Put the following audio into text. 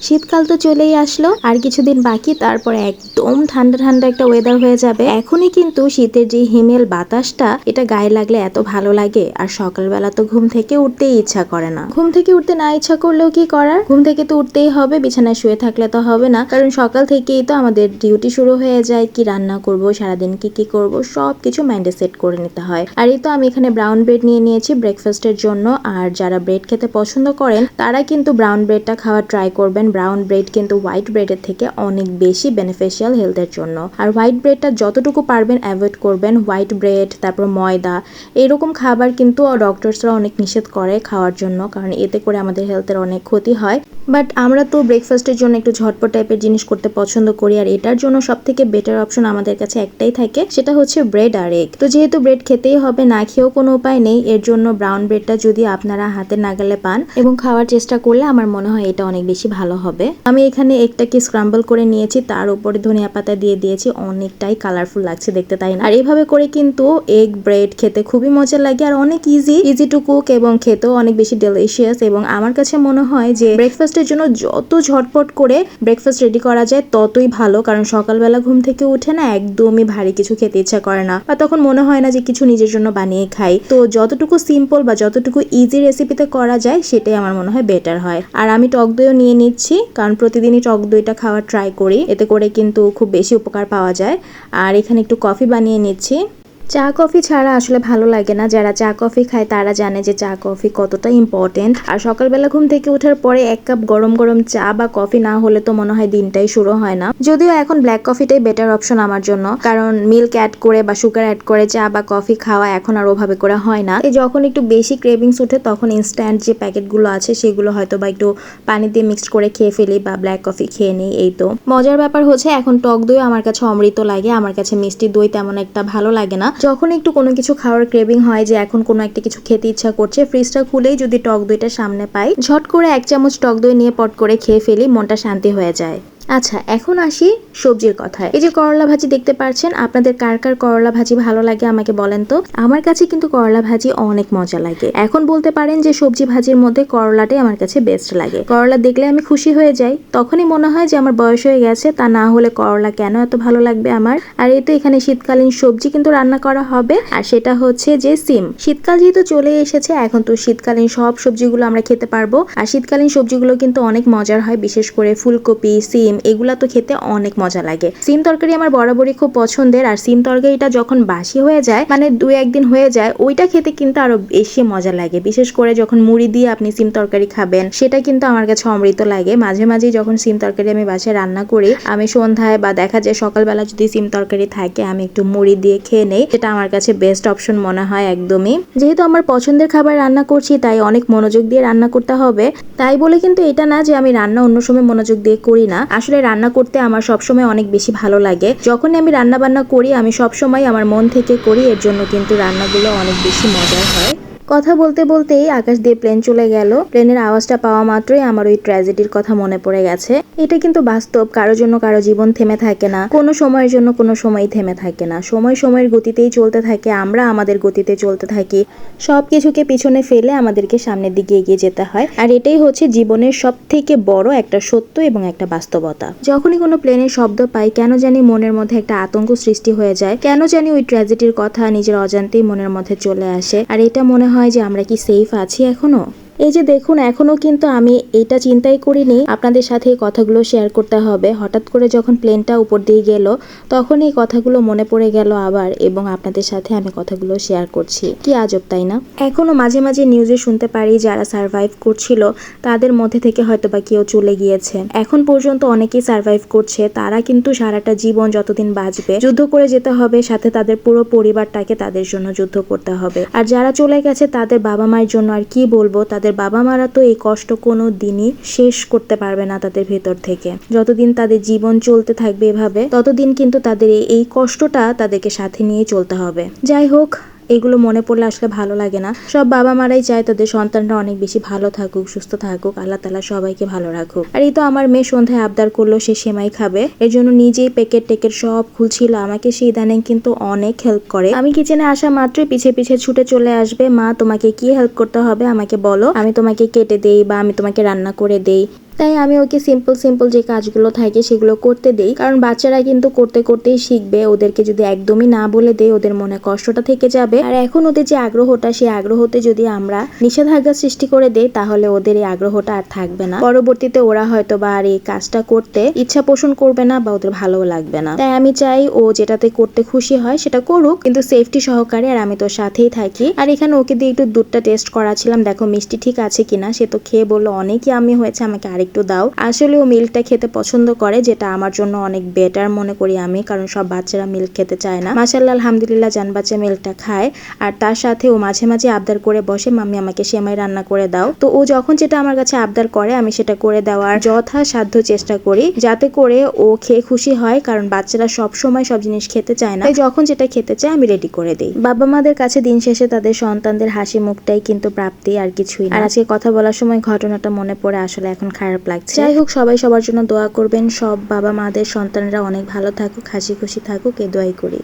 শীতকাল তো চলেই আসলো, আর কিছুদিন বাকি, তারপরে একদম ঠান্ডা ঠান্ডা একটা ওয়েদার হয়ে যাবে। এখনই কিন্তু শীতের যে হিমেল বাতাসটা, এটা গায়ে লাগলে এত ভালো লাগে। আর সকালবেলা তো ঘুম থেকে উঠতেই ইচ্ছা করে না। ঘুম থেকে উঠতে না ইচ্ছা করলেও কি করার, ঘুম থেকে তো উঠতেই হবে। বিছানায় শুয়ে থাকলে তো হবে না, কারণ সকাল থেকেই তো আমাদের ডিউটি শুরু হয়ে যায়। কি রান্না করব, সারাদিন কি কি করব, সবকিছু মাইন্ডে সেট করে নিতে হয়। আর এই তো আমি এখানে ব্রাউন ব্রেড নিয়ে নিয়েছি ব্রেকফাস্টের জন্য। আর যারা ব্রেড খেতে পছন্দ করেন তারা কিন্তু ব্রাউন ব্রেডটা খাওয়া ট্রাই করবেন। ব্রাউন ব্রেড কিন্তু হোয়াইট ব্রেডের থেকে অনেক বেশি বেনিফিশিয়াল হেলথের জন্য। আর হোয়াইট ব্রেডটা যতটুকু পারবেন অ্যাভয়েড করবেন। হোয়াইট ব্রেড, তারপর ময়দা, এরকম খাবার কিন্তু ডক্টরসরা অনেক নিষেধ করে খাওয়ার জন্য, কারণ এতে করে আমাদের হেলথের অনেক ক্ষতি হয়। বাট আমরা তো ব্রেকফাস্টের জন্য একটু ঝটপট টাইপের জিনিস করতে পছন্দ করি, আর এটার জন্য সব থেকে বেটার অপশন আমাদের কাছে একটাই থাকে, সেটা হচ্ছে ব্রেড আর এগ। তো যেহেতু ব্রেড খেতেই হবে, না খেয়েও কোনো উপায় নেই, এর জন্য ব্রাউন ব্রেডটা যদি আপনারা হাতের নাগালে পান এবং খাওয়ার চেষ্টা করলে আমার মনে হয় এটা অনেক বেশি ভালো হবে। আমি এখানে এগটাকে স্ক্রাম্বল করে নিয়েছি, তার উপরে ধনিয়া পাতা দিয়ে দিয়েছি, অনেকটাই কালারফুল লাগছে দেখতে, তাই না? আর এইভাবে করে কিন্তু এগ ব্রেড খেতে খুবই মজা লাগে, আর অনেক ইজি টু কুক এবং খেতেও অনেক বেশি ডেলিশিয়াস। এবং আমার কাছে মনে হয় যে ব্রেকফাস্টের জন্য যত ঝটপট করে ব্রেকফাস্ট রেডি করা যায় ততই ভালো, কারণ সকালবেলা ঘুম থেকে উঠে না একদমই ভারী কিছু খেতে ইচ্ছা করে না, বা তখন মনে হয় না যে কিছু নিজের জন্য বানিয়ে খাই। তো যতটুকু সিম্পল বা যতটুকু ইজি রেসিপিতে করা যায় সেটাই আমার মনে হয় বেটার হয়। আর আমি টক দইও নিয়ে নিচ্ছি, কারণ প্রতিদিনই টক দইটা খাওয়ার ট্রাই করি, এতে করে কিন্তু খুব বেশি উপকার পাওয়া যায়। আর এখানে একটু কফি বানিয়ে নিচ্ছি। চা কফি ছাড়া আসলে ভালো লাগে না। যারা চা কফি খায় তারা জানে যে চা কফি কতটা ইম্পর্টেন্ট। আর সকালবেলা ঘুম থেকে ওঠার পরে এক কাপ গরম গরম চা বা কফি না হলে তো মনে হয় দিনটাই শুরু হয় না। যদিও এখন ব্ল্যাক কফিটাই বেটার অপশন আমার জন্য, কারণ মিল্ক অ্যাড করে বা সুগার অ্যাড করে চা বা কফি খাওয়া এখন আর ওভাবে করে হয় না। এই যখন একটু বেশি ক্রেভিংস উঠে তখন ইনস্ট্যান্ট যে প্যাকেটগুলো আছে সেগুলো হয়তো বা একটু পানি দিয়ে মিক্সড করে খেয়ে ফেলি বা ব্ল্যাক কফি খেয়ে নিই। এই তো মজার ব্যাপার হচ্ছে এখন টক দই আমার কাছে অমৃত লাগে, আমার কাছে মিষ্টি দই তেমন একটা ভালো লাগে না। যখন একটু কোনো কিছু খাওয়ার ক্রেভিং হয় যে এখন কোনো একটা কিছু খেতে ইচ্ছা করছে, ফ্রিজটা খুলেই যদি টক দইটা সামনে পাই, ঝট করে 1 চামচ টক দই নিয়ে পট করে খেয়ে ফেলি, মনটা শান্তি হয়ে যায়। আচ্ছা, এখন আসি সবজির কথায়। এই যে করলা ভাজি দেখতে পাচ্ছেন, আপনাদের কার কার করলা ভাজি ভালো লাগে আমাকে বলেন তো। আমার কাছে কিন্তু করলা ভাজি অনেক মজা লাগে। এখন বলতে পারেন যে সবজি ভাজির মধ্যে করলাটাই আমার কাছে বেস্ট লাগে। করলা দেখলে আমি খুশি হয়ে যাই, তখনই মনে হয় যে আমার বয়স হয়ে গেছে, তা না হলে করলা কেন এত ভালো লাগবে আমার। আর এই তো এখানে শীতকালীন সবজি কিন্তু রান্না করা হবে, আর সেটা হচ্ছে যে সিম। শীতকাল যেহেতু চলে এসেছে, এখন তো শীতকালীন সব সবজিগুলো আমরা খেতে পারবো। আর শীতকালীন সবজিগুলো কিন্তু অনেক মজার হয়, বিশেষ করে ফুলকপি, সিম, এগুলা তো খেতে অনেক মজা লাগে। সিম তরকারি আমার বরাবরই খুব পছন্দের, আর সিম তরকারিটা যখন বাসি হয়ে যায়, মানে 2-1 দিন হয়ে যায়, ওইটা খেতে কিন্তু আরো বেশি মজা লাগে। বিশেষ করে যখন মুড়ি দিয়ে আপনি সিম তরকারি খাবেন, সেটা কিন্তু আমার কাছে অমৃত লাগে। মাঝে মাঝে যখন সিম তরকারি আমি বাসায় রান্না করি, আমি সন্ধ্যায় বা দেখা যায় সকালবেলা যদি সিম তরকারি থাকে, আমি একটু মুড়ি দিয়ে খেয়ে নেই, সেটা আমার কাছে বেস্ট অপশন মনে হয় একদমই। যেহেতু আমার পছন্দের খাবার রান্না করছি, তাই অনেক মনোযোগ দিয়ে রান্না করতে হবে। তাই বলে কিন্তু এটা না যে আমি রান্না অন্য সময় মনোযোগ দিয়ে করি না। আসলে রান্না করতে আমার সবসময় অনেক বেশি ভালো লাগে। যখনই আমি রান্না বান্না করি, আমি সবসময় আমার মন থেকে করি, এর জন্য কিন্তু রান্নাগুলো অনেক বেশি মজার হয়। কথা বলতে বলতেই আকাশ দিয়ে প্লেন চলে গেল। প্লেনের আওয়াজটা পাওয়া মাত্রই আমার ওই ট্র্যাজেডির কথা মনে পড়ে গেছে। এটা কিন্তু বাস্তব, কারোর জন্য কারো জীবন থেমে থাকে না, কোনো সময়ের জন্য কোনো সময়ই থেমে থাকে না। সময় সময়ের গতিতেই চলতে থাকে, আমরা আমাদের গতিতে চলতে থাকি। সবকিছুকে পিছনে ফেলে আমাদেরকে সামনের দিকে এগিয়ে যেতে হয়, আর এটাই হচ্ছে জীবনের সব থেকে বড় একটা সত্য এবং একটা বাস্তবতা। যখনই কোনো প্লেনের শব্দ পাই, কেন জানি মনের মধ্যে একটা আতঙ্ক সৃষ্টি হয়ে যায়, কেন জানি ওই ট্র্যাজেডির কথা নিজের অজান্তেই মনের মধ্যে চলে আসে। আর এটা মনে হয় যে আমরা কি সেফ আছি এখনো। এই যে দেখুন, এখনো কিন্তু আমি এটা চিন্তাই করিনি আপনাদের সাথে এই কথাগুলো শেয়ার করতে হবে। হঠাৎ করে যখন প্লেনটা উপর দিয়ে গেল, তখন এই কথাগুলো মনে পড়ে গেল আবার, এবং আপনাদের সাথে আমি কথাগুলো শেয়ার করছি। কি আজব, তাই না? এখনো মাঝে মাঝে নিউজে শুনতে পারি যারা সার্ভাইভ করছিল তাদের মধ্যে থেকে হয়তো বা কেউ চলে গিয়েছে। এখন পর্যন্ত অনেকেই সার্ভাইভ করছে, তারা কিন্তু সারাটা জীবন যতদিন বাঁচবে যুদ্ধ করে যেতে হবে, সাথে তাদের পুরো পরিবারটাকে তাদের জন্য যুদ্ধ করতে হবে। আর যারা চলে গেছে তাদের বাবা মায়ের জন্য আর কি বলবো, তাদের বাবা মারা তো এই কষ্ট কোনো দিনই শেষ করতে পারবে না তাদের ভেতর থেকে। যতদিন তাদের জীবন চলতে থাকবে এভাবে, ততদিন কিন্তু তাদের এই কষ্টটা তাদেরকে সাথে নিয়ে চলতে হবে। যাই হোক, এগুলো মনে পড়লে আসলে ভালো লাগে না। সব বাবা মারাই চায় তাদের সন্তানরা অনেক বেশি ভালো থাকুক, সুস্থ থাকুক, আল্লাহ তাআলা সবাইকে ভালো রাখুক। আর এই তো আমার মেয়ে সন্ধ্যায় আবদার করলো সে সেমাই খাবে, এর জন্য নিজেই প্যাকেট টেকেট সব খুলছিল। আমাকে সেই ইদানিং কিন্তু অনেক হেল্প করে। আমি কিচেনে আসা মাত্রই পিছে পিছে ছুটে চলে আসবে, মা তোমাকে কি হেল্প করতে হবে আমাকে বলো, আমি তোমাকে কেটে দেই বা আমি তোমাকে রান্না করে দেই। তাই আমি ওকে সিম্পল সিম্পল যে কাজগুলো থাকে সেগুলো করতে দেই, কারণ বাচ্চারা কিন্তু করতে করতেই শিখবে। ওদেরকে যদি একদমই না বলে দেই ওদের মনে কষ্টটা থেকে যাবে। আর এখন ওদের যে আগ্রহটা, সেই আগ্রহতে যদি আমরা নিষেধাজ্ঞা সৃষ্টি করে দেই তাহলে ওদের এই আগ্রহটা আর থাকবে না। পরবর্তীতে ওরা হয়তো বা আর এই কাজটা করতে ইচ্ছা পোষণ করবে না বা ওদের ভালোও লাগবে না। তাই আমি চাই ও যেটাতে করতে খুশি হয় সেটা করুক, কিন্তু সেফটি সহকারে। আর আমি তোর সাথেই থাকি। আর এখানে ওকে দিয়ে একটু দুধটা টেস্ট করাছিলাম, দেখো মিষ্টি ঠিক আছে কিনা। সে তো খেয়ে বললো অনেকই আমি হয়েছে, আমাকে আরেকটু দাও। আসলে ও মিল্কটা খেতে পছন্দ করে, যেটা আমার জন্য অনেক বেটার মনে করি আমি, কারণ সব বাচ্চারা মিল্ক খেতে চায় না। মাশাআল্লাহ আলহামদুলিল্লাহ জান বাচ্চা মিল্কটা খায়। আর তার সাথে ও মাঝে মাঝে আবদার করে বসে, মাম্মি আমাকে সেমাই রান্না করে দাও। তো ও যখন যেটা আমার কাছে আবদার করে আমি সেটা করে দেওয়ার যথাসাধ্য চেষ্টা করি, যাতে করে ও খেয়ে খুশি হয়, কারণ বাচ্চারা সব সময় সব জিনিস খেতে চায় না। তাই যখন যেটা খেতে চায় আমি রেডি করে দিই। বাবা মাদের কাছে দিন শেষে তাদের সন্তানদের হাসি মুখটাই কিন্তু প্রাপ্তি, আর কিছুই না। আর আজকে কথা বলার সময় ঘটনাটা মনে পড়ে, আসলে এখন খারাপ লাগছে। যাই হোক, সবাই সবার জন্য দোয়া করবেন। সব বাবা মাদের সন্তানরা অনেক ভালো থাকুক, হাসি খুশি থাকুক, এই দোয়াই করি।